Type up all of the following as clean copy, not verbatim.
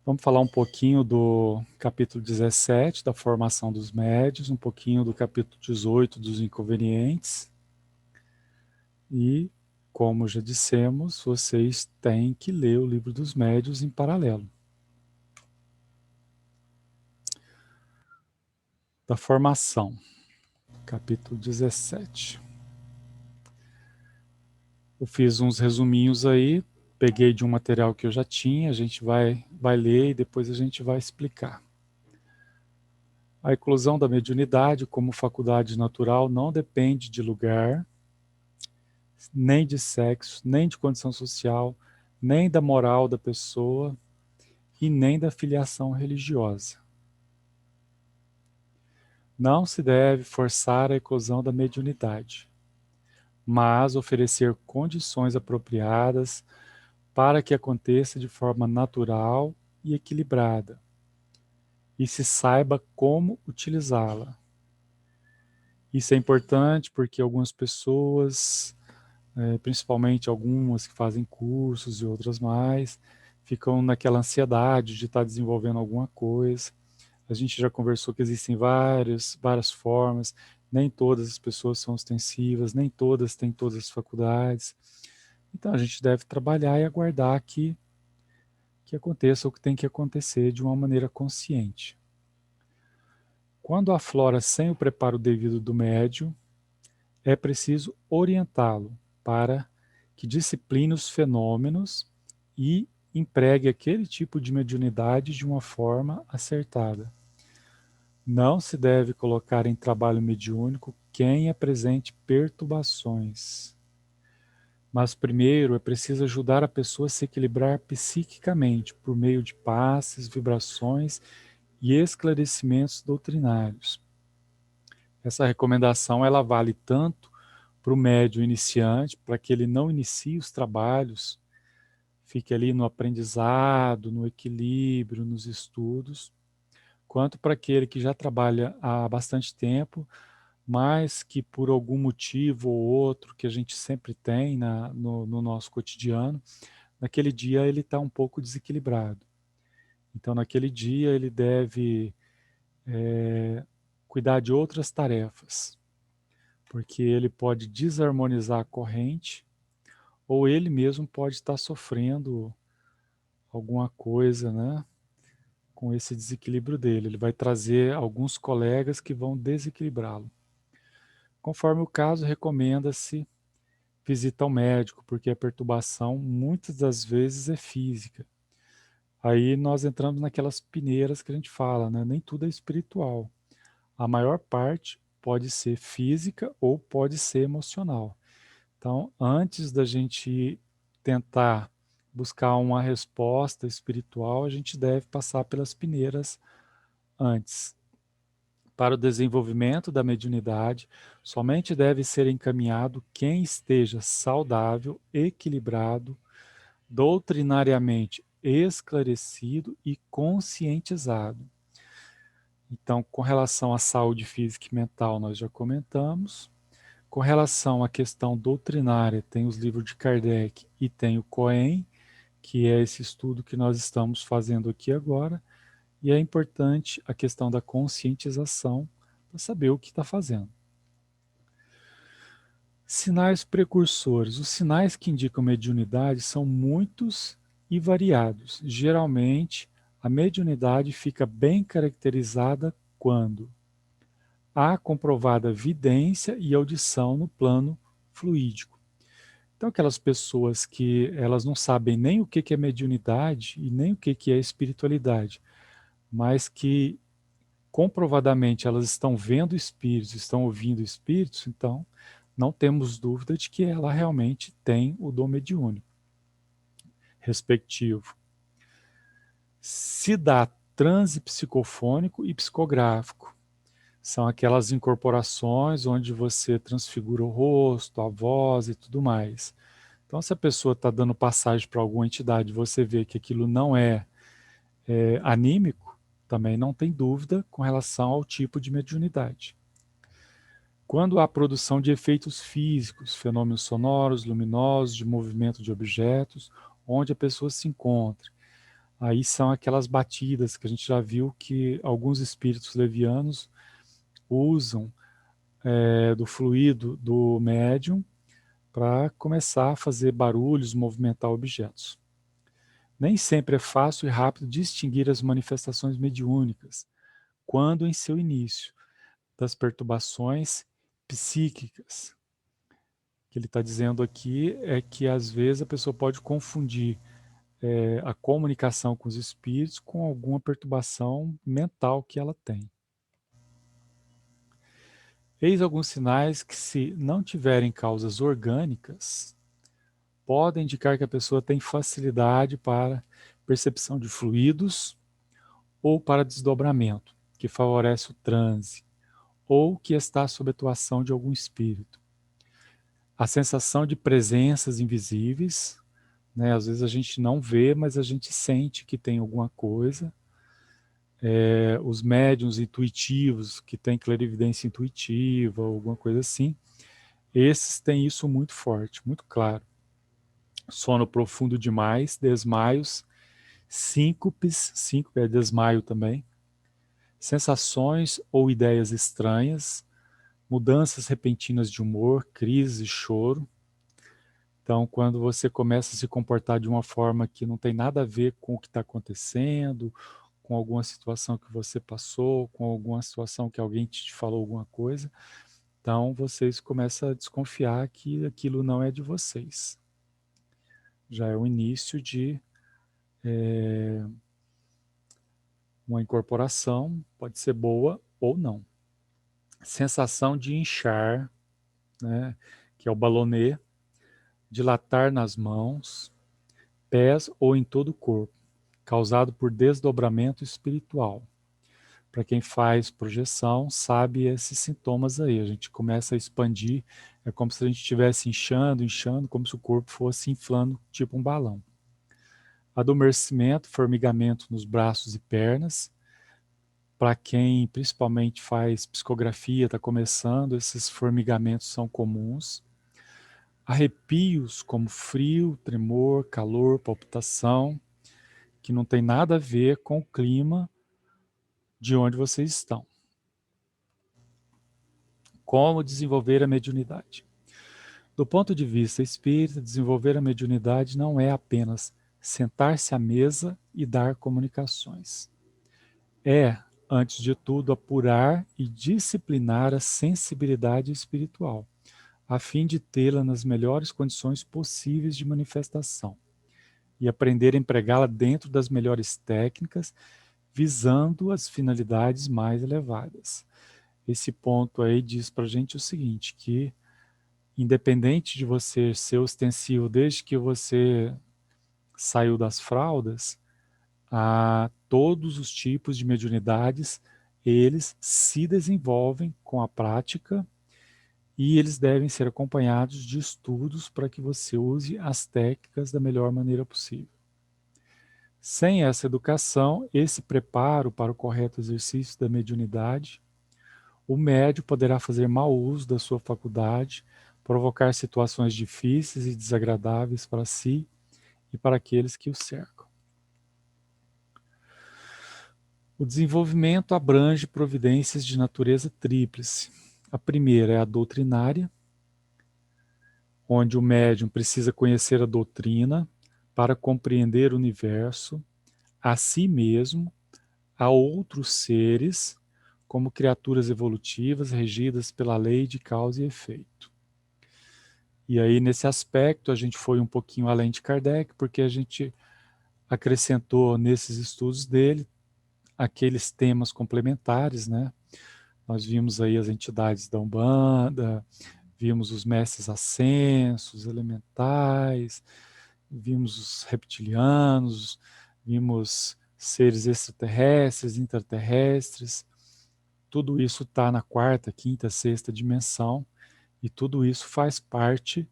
Vamos falar um pouquinho do capítulo 17, da formação dos médios, um pouquinho do capítulo 18, dos inconvenientes. E, como já dissemos, vocês têm que ler o livro dos médios em paralelo. Da formação, capítulo 17. Eu fiz uns resuminhos aí, peguei de um material que eu já tinha, a gente vai ler e depois a gente vai explicar. A eclosão da mediunidade como faculdade natural não depende de lugar, nem de sexo, nem de condição social, nem da moral da pessoa e nem da filiação religiosa. Não se deve forçar a eclosão da mediunidade, mas oferecer condições apropriadas para que aconteça de forma natural e equilibrada, e se saiba como utilizá-la. Isso é importante porque algumas pessoas, principalmente algumas que fazem cursos e outras mais, ficam naquela ansiedade de estar desenvolvendo alguma coisa. A gente já conversou que existem várias formas, nem todas as pessoas são ostensivas, nem todas têm todas as faculdades. Então a gente deve trabalhar e aguardar que aconteça o que tem que acontecer de uma maneira consciente. Quando aflora sem o preparo devido do médium, é preciso orientá-lo para que discipline os fenômenos e empregue aquele tipo de mediunidade de uma forma acertada. Não se deve colocar em trabalho mediúnico quem apresente perturbações. Mas primeiro é preciso ajudar a pessoa a se equilibrar psiquicamente por meio de passes, vibrações e esclarecimentos doutrinários. Essa recomendação ela vale tanto para o médium iniciante, para que ele não inicie os trabalhos, fique ali no aprendizado, no equilíbrio, nos estudos, quanto para aquele que já trabalha há bastante tempo, mas que por algum motivo ou outro que a gente sempre tem no nosso cotidiano, naquele dia ele está um pouco desequilibrado. Então, naquele dia, ele deve cuidar de outras tarefas, porque ele pode desarmonizar a corrente ou ele mesmo pode estar sofrendo alguma coisa, né, com esse desequilíbrio dele. Ele vai trazer alguns colegas que vão desequilibrá-lo. Conforme o caso, recomenda-se visita ao médico, porque a perturbação muitas das vezes é física. Aí nós entramos naquelas peneiras que a gente fala, né? Nem tudo é espiritual. A maior parte pode ser física ou pode ser emocional. Então, antes da gente tentar buscar uma resposta espiritual, a gente deve passar pelas peneiras antes. Para o desenvolvimento da mediunidade, somente deve ser encaminhado quem esteja saudável, equilibrado, doutrinariamente esclarecido e conscientizado. Então, com relação à saúde física e mental, nós já comentamos. Com relação à questão doutrinária, tem os livros de Kardec e tem o Cohen, que é esse estudo que nós estamos fazendo aqui agora, e é importante a questão da conscientização para saber o que está fazendo. Sinais precursores. Os sinais que indicam mediunidade são muitos e variados. Geralmente, a mediunidade fica bem caracterizada quando há comprovada vidência e audição no plano fluídico. Então, aquelas pessoas que elas não sabem nem o que é mediunidade e nem o que é espiritualidade, mas que comprovadamente elas estão vendo espíritos, estão ouvindo espíritos, então não temos dúvida de que ela realmente tem o dom mediúnico respectivo. Se dá transe psicofônico e psicográfico. São aquelas incorporações onde você transfigura o rosto, a voz e tudo mais. Então, se a pessoa está dando passagem para alguma entidade e você vê que aquilo não é anímico, também não tem dúvida com relação ao tipo de mediunidade. Quando há produção de efeitos físicos, fenômenos sonoros, luminosos, de movimento de objetos, onde a pessoa se encontra. Aí são aquelas batidas que a gente já viu que alguns espíritos levianos usam do fluido do médium para começar a fazer barulhos, movimentar objetos. Nem sempre é fácil e rápido distinguir as manifestações mediúnicas, quando em seu início, das perturbações psíquicas. O que ele está dizendo aqui é que às vezes a pessoa pode confundir a comunicação com os espíritos com alguma perturbação mental que ela tem. Eis alguns sinais que, se não tiverem causas orgânicas, podem indicar que a pessoa tem facilidade para percepção de fluidos ou para desdobramento, que favorece o transe, ou que está sob atuação de algum espírito. A sensação de presenças invisíveis, né? Às vezes a gente não vê, mas a gente sente que tem alguma coisa. Os médiuns intuitivos, que têm clarividência intuitiva, ou alguma coisa assim, esses têm isso muito forte, muito claro. Sono profundo demais, desmaios, síncopes, síncope é desmaio também, sensações ou ideias estranhas, mudanças repentinas de humor, crise, choro. Então, quando você começa a se comportar de uma forma que não tem nada a ver com o que está acontecendo, com alguma situação que você passou, com alguma situação que alguém te falou alguma coisa, então vocês começam a desconfiar que aquilo não é de vocês. Já é o início de uma incorporação, pode ser boa ou não. Sensação de inchar, né, que é o balonê, dilatar nas mãos, pés ou em todo o corpo, causado por desdobramento espiritual. Para quem faz projeção, sabe esses sintomas aí. A gente começa a expandir, é como se a gente estivesse inchando, como se o corpo fosse inflando, tipo um balão. Adormecimento, formigamento nos braços e pernas. Para quem principalmente faz psicografia, está começando, esses formigamentos são comuns. Arrepios como frio, tremor, calor, palpitação, que não tem nada a ver com o clima de onde vocês estão. Como desenvolver a mediunidade? Do ponto de vista espírita, desenvolver a mediunidade não é apenas sentar-se à mesa e dar comunicações. É, antes de tudo, apurar e disciplinar a sensibilidade espiritual, a fim de tê-la nas melhores condições possíveis de manifestação, e aprender a empregá-la dentro das melhores técnicas, visando as finalidades mais elevadas. Esse ponto aí diz para a gente o seguinte, que independente de você ser ostensivo desde que você saiu das fraldas, a todos os tipos de mediunidades, eles se desenvolvem com a prática e eles devem ser acompanhados de estudos para que você use as técnicas da melhor maneira possível. Sem essa educação, esse preparo para o correto exercício da mediunidade, o médium poderá fazer mau uso da sua faculdade, provocar situações difíceis e desagradáveis para si e para aqueles que o cercam. O desenvolvimento abrange providências de natureza tríplice. A primeira é a doutrinária, onde o médium precisa conhecer a doutrina para compreender o universo, a si mesmo, a outros seres, como criaturas evolutivas regidas pela lei de causa e efeito. E aí, nesse aspecto, a gente foi um pouquinho além de Kardec, porque a gente acrescentou nesses estudos dele aqueles temas complementares, né? Nós vimos aí as entidades da Umbanda, vimos os mestres ascensos, elementais, vimos os reptilianos, vimos seres extraterrestres, intraterrestres. Tudo isso está na quarta, quinta, sexta dimensão, e tudo isso faz parte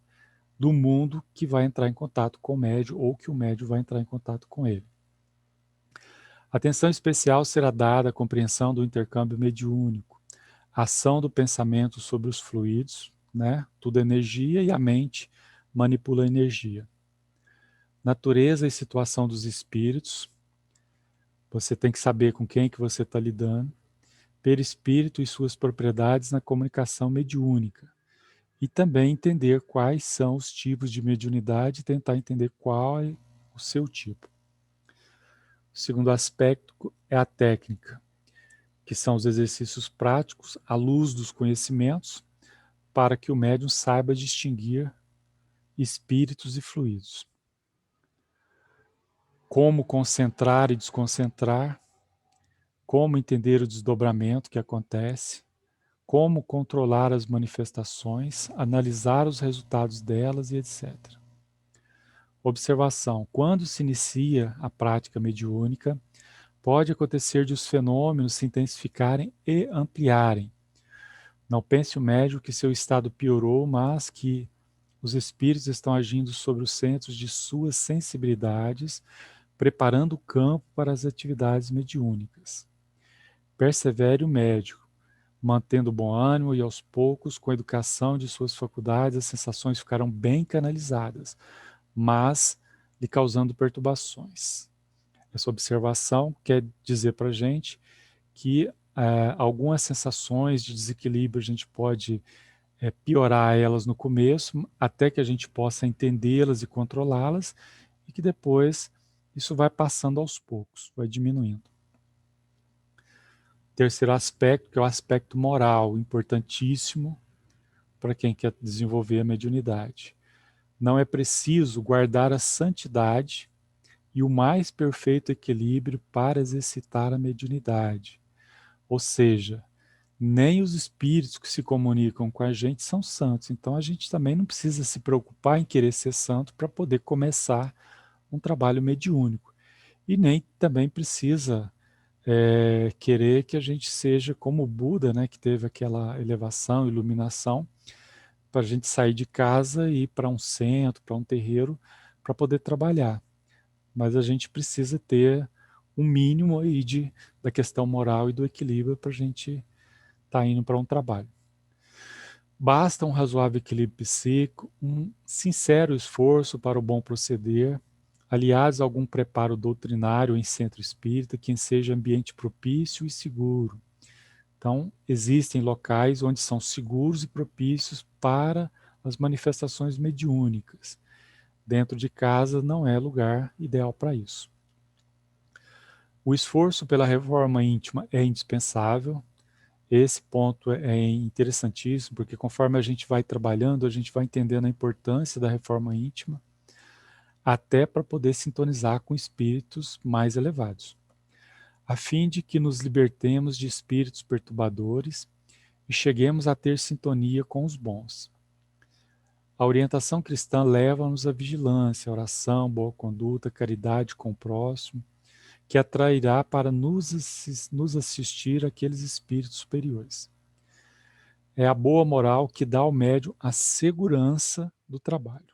do mundo que vai entrar em contato com o médium ou que o médium vai entrar em contato com ele. Atenção especial será dada à compreensão do intercâmbio mediúnico, ação do pensamento sobre os fluidos, né? Tudo é energia e a mente manipula a energia. Natureza e situação dos espíritos, Você tem que saber com quem que você está lidando, perispírito e suas propriedades na comunicação mediúnica. E também entender quais são os tipos de mediunidade e tentar entender qual é o seu tipo. O segundo aspecto é a técnica, que são os exercícios práticos à luz dos conhecimentos, para que o médium saiba distinguir espíritos e fluidos. Como concentrar e desconcentrar, como entender o desdobramento que acontece, como controlar as manifestações, analisar os resultados delas e etc. Observação: quando se inicia a prática mediúnica, pode acontecer de os fenômenos se intensificarem e ampliarem. Não pense o médium que seu estado piorou, mas que os espíritos estão agindo sobre os centros de suas sensibilidades, preparando o campo para as atividades mediúnicas. Persevere o médico, mantendo bom ânimo e aos poucos, com a educação de suas faculdades, as sensações ficarão bem canalizadas, mas lhe causando perturbações. Essa observação quer dizer para a gente que algumas sensações de desequilíbrio a gente pode piorar elas no começo, até que a gente possa entendê-las e controlá-las, e que depois isso vai passando aos poucos, vai diminuindo. Terceiro aspecto, que é o aspecto moral, importantíssimo para quem quer desenvolver a mediunidade. Não é preciso guardar a santidade e o mais perfeito equilíbrio para exercitar a mediunidade. Ou seja, nem os espíritos que se comunicam com a gente são santos. Então a gente também não precisa se preocupar em querer ser santo para poder começar um trabalho mediúnico. E nem também precisa querer que a gente seja como o Buda, né, que teve aquela elevação, iluminação, para a gente sair de casa e ir para um centro, para um terreiro, para poder trabalhar. Mas a gente precisa ter um mínimo aí da questão moral e do equilíbrio para a gente estar indo para um trabalho. Basta um razoável equilíbrio psíquico, um sincero esforço para o bom proceder, aliados a algum preparo doutrinário em centro espírita, que seja ambiente propício e seguro. Então, existem locais onde são seguros e propícios para as manifestações mediúnicas. Dentro de casa não é lugar ideal para isso. O esforço pela reforma íntima é indispensável. Esse ponto é interessantíssimo, porque conforme a gente vai trabalhando, a gente vai entendendo a importância da reforma íntima, até para poder sintonizar com espíritos mais elevados, a fim de que nos libertemos de espíritos perturbadores e cheguemos a ter sintonia com os bons. A orientação cristã leva-nos à vigilância, oração, boa conduta, caridade com o próximo, que atrairá para nos assistir aqueles espíritos superiores. É a boa moral que dá ao médium a segurança do trabalho.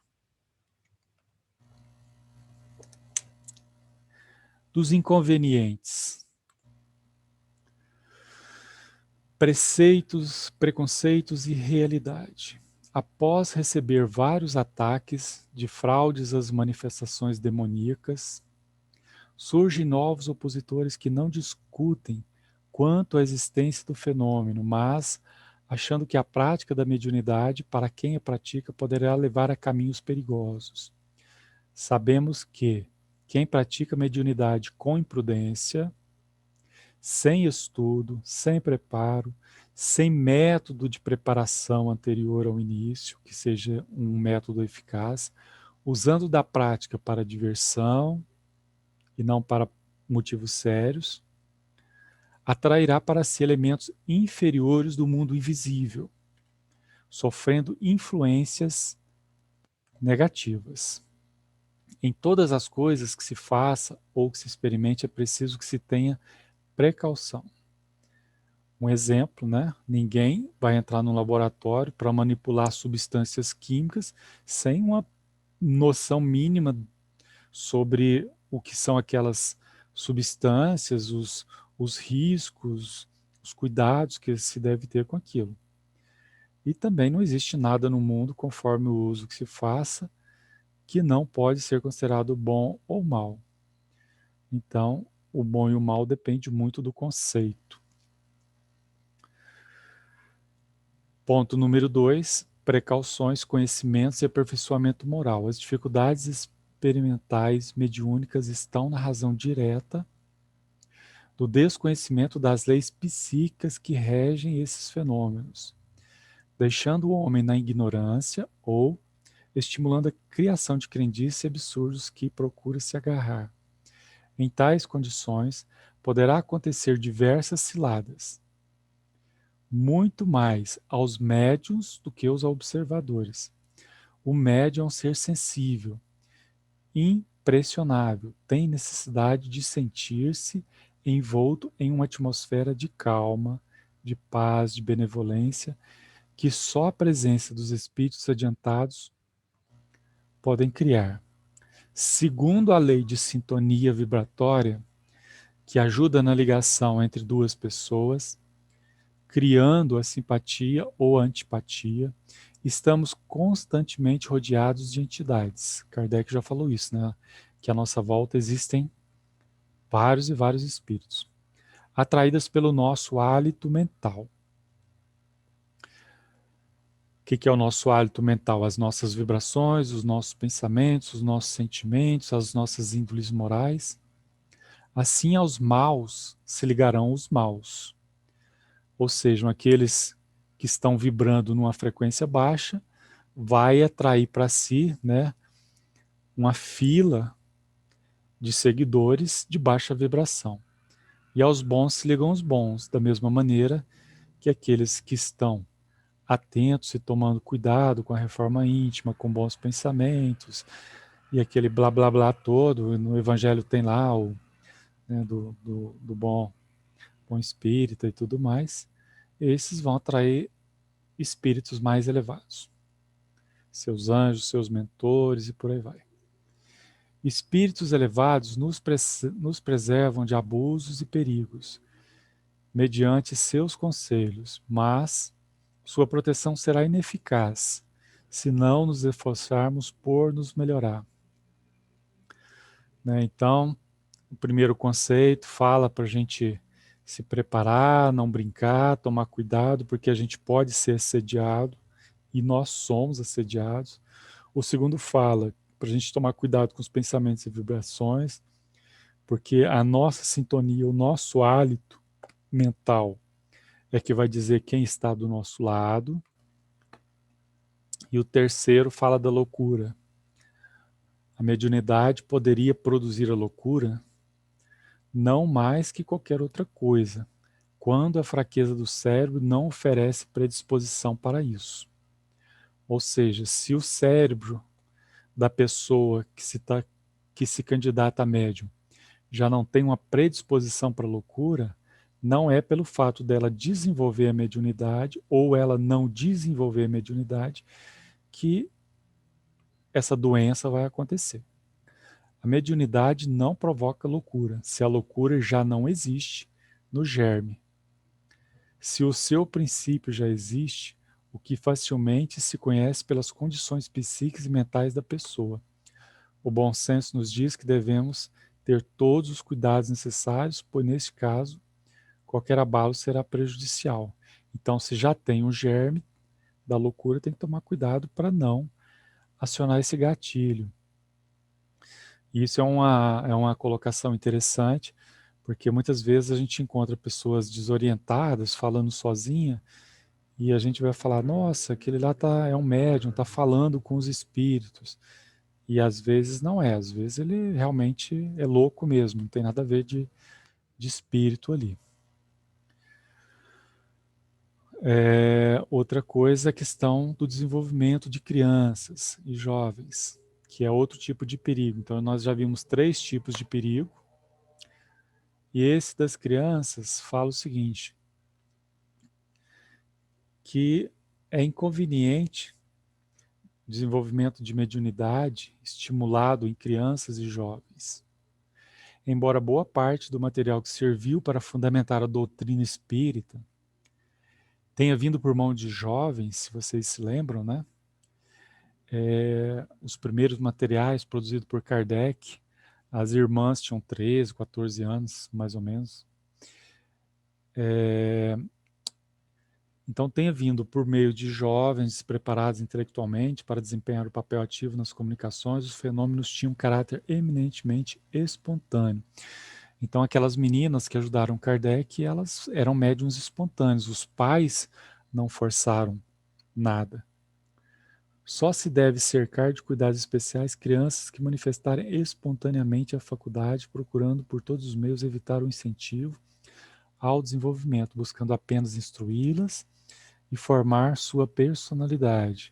Dos inconvenientes. Preceitos, preconceitos e realidade. Após receber vários ataques de fraudes às manifestações demoníacas, surgem novos opositores que não discutem quanto à existência do fenômeno, mas achando que a prática da mediunidade, para quem a pratica, poderá levar a caminhos perigosos. Sabemos que quem pratica mediunidade com imprudência, sem estudo, sem preparo, sem método de preparação anterior ao início, que seja um método eficaz, usando da prática para diversão e não para motivos sérios, atrairá para si elementos inferiores do mundo invisível, sofrendo influências negativas. Em todas as coisas que se faça ou que se experimente, é preciso que se tenha precaução. Um exemplo, né? Ninguém vai entrar num laboratório para manipular substâncias químicas sem uma noção mínima sobre o que são aquelas substâncias, os riscos, os cuidados que se deve ter com aquilo. E também não existe nada no mundo, conforme o uso que se faça, que não pode ser considerado bom ou mal. Então, o bom e o mal depende muito do conceito. Ponto número 2, precauções, conhecimentos e aperfeiçoamento moral. As dificuldades experimentais mediúnicas estão na razão direta do desconhecimento das leis psíquicas que regem esses fenômenos, deixando o homem na ignorância ou estimulando a criação de crendices e absurdos que procura se agarrar. Em tais condições, poderá acontecer diversas ciladas, muito mais aos médiuns do que aos observadores. O médium é um ser sensível, impressionável, tem necessidade de sentir-se envolto em uma atmosfera de calma, de paz, de benevolência, que só a presença dos espíritos adiantados podem criar. Segundo a lei de sintonia vibratória, que ajuda na ligação entre duas pessoas, criando a simpatia ou a antipatia, estamos constantemente rodeados de entidades. Kardec já falou isso, né? Que à nossa volta existem vários e vários espíritos, atraídas pelo nosso hálito mental. O que é o nosso hálito mental? As nossas vibrações, os nossos pensamentos, os nossos sentimentos, as nossas índoles morais. Assim aos maus se ligarão os maus, ou seja, aqueles que estão vibrando numa frequência baixa, vai atrair para si, né, uma fila de seguidores de baixa vibração. E aos bons se ligam os bons, da mesma maneira que aqueles que estão atentos e tomando cuidado com a reforma íntima, com bons pensamentos, e aquele blá blá blá todo, no Evangelho tem lá o, né, do bom espírita e tudo mais, esses vão atrair espíritos mais elevados, seus anjos, seus mentores e por aí vai. Espíritos elevados nos preservam de abusos e perigos, mediante seus conselhos, mas sua proteção será ineficaz se não nos esforçarmos por nos melhorar. Né? Então, o primeiro conceito fala para a gente se preparar, não brincar, tomar cuidado, porque a gente pode ser assediado, e nós somos assediados. O segundo fala para a gente tomar cuidado com os pensamentos e vibrações, porque a nossa sintonia, o nosso hálito mental é que vai dizer quem está do nosso lado. E o terceiro fala da loucura. A mediunidade poderia produzir a loucura não mais que qualquer outra coisa, quando a fraqueza do cérebro não oferece predisposição para isso. Ou seja, se o cérebro da pessoa que se candidata a médium já não tem uma predisposição para loucura, não é pelo fato dela desenvolver a mediunidade ou ela não desenvolver a mediunidade que essa doença vai acontecer. A mediunidade não provoca loucura, se a loucura já não existe no germe. Se o seu princípio já existe, o que facilmente se conhece pelas condições psíquicas e mentais da pessoa. O bom senso nos diz que devemos ter todos os cuidados necessários, pois neste caso, qualquer abalo será prejudicial. Então, se já tem o germe da loucura, tem que tomar cuidado para não acionar esse gatilho. E isso é uma colocação interessante, porque muitas vezes a gente encontra pessoas desorientadas, falando sozinha, e a gente vai falar, nossa, aquele lá é um médium, está falando com os espíritos. E às vezes não é, às vezes ele realmente é louco mesmo, não tem nada a ver de espírito ali. Outra coisa é a questão do desenvolvimento de crianças e jovens, que é outro tipo de perigo. Então nós já vimos 3 tipos de perigo, e esse das crianças fala o seguinte, que é inconveniente o desenvolvimento de mediunidade estimulado em crianças e jovens. Embora boa parte do material que serviu para fundamentar a doutrina espírita tenha vindo por mão de jovens, se vocês se lembram, né? Os primeiros materiais produzidos por Kardec, As irmãs tinham 13, 14 anos, mais ou menos. Então, tenha vindo por meio de jovens preparados intelectualmente para desempenhar o papel ativo nas comunicações, os fenômenos tinham um caráter eminentemente espontâneo. Então, aquelas meninas que ajudaram Kardec, elas eram médiuns espontâneos, os pais não forçaram nada. Só se deve cercar de cuidados especiais crianças que manifestarem espontaneamente a faculdade, procurando por todos os meios evitar o incentivo ao desenvolvimento, buscando apenas instruí-las e formar sua personalidade.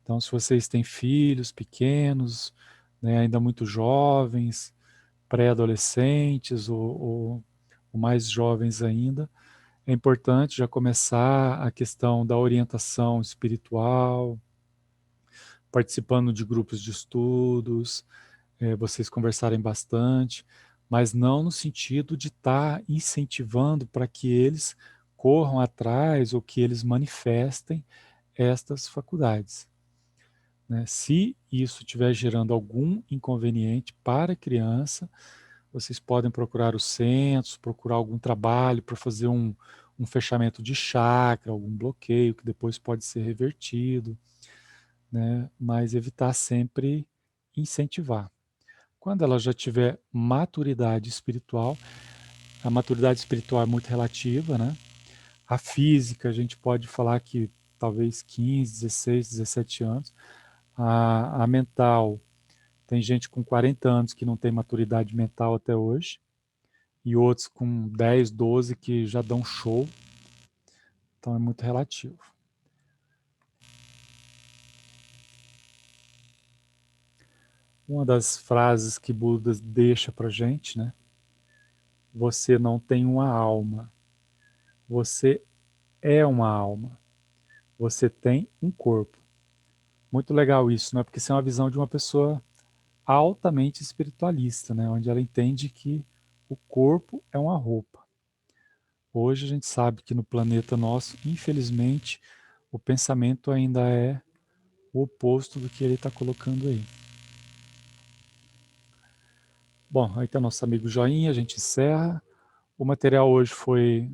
Então, se vocês têm filhos pequenos, né, ainda muito jovens, pré-adolescentes ou mais jovens ainda, é importante já começar a questão da orientação espiritual, participando de grupos de estudos, vocês conversarem bastante, mas não no sentido de estar incentivando para que eles corram atrás ou que eles manifestem estas faculdades. Né? Se isso estiver gerando algum inconveniente para a criança, vocês podem procurar os centros, procurar algum trabalho para fazer um fechamento de chakra, algum bloqueio que depois pode ser revertido, né? Mas evitar sempre incentivar. Quando ela já tiver maturidade espiritual, a maturidade espiritual é muito relativa, né? A física, a gente pode falar que talvez 15, 16, 17 anos. A mental, tem gente com 40 anos que não tem maturidade mental até hoje, e outros com 10, 12 que já dão show. Então é muito relativo. Uma das frases que Buda deixa pra gente, né? Você não tem uma alma. Você é uma alma. Você tem um corpo. Muito legal isso, né? Porque isso é uma visão de uma pessoa altamente espiritualista, né? Onde ela entende que o corpo é uma roupa. Hoje a gente sabe que no planeta nosso, infelizmente, o pensamento ainda é o oposto do que ele está colocando aí. Bom, aí tem o nosso amigo Joinha, a gente encerra. O material hoje foi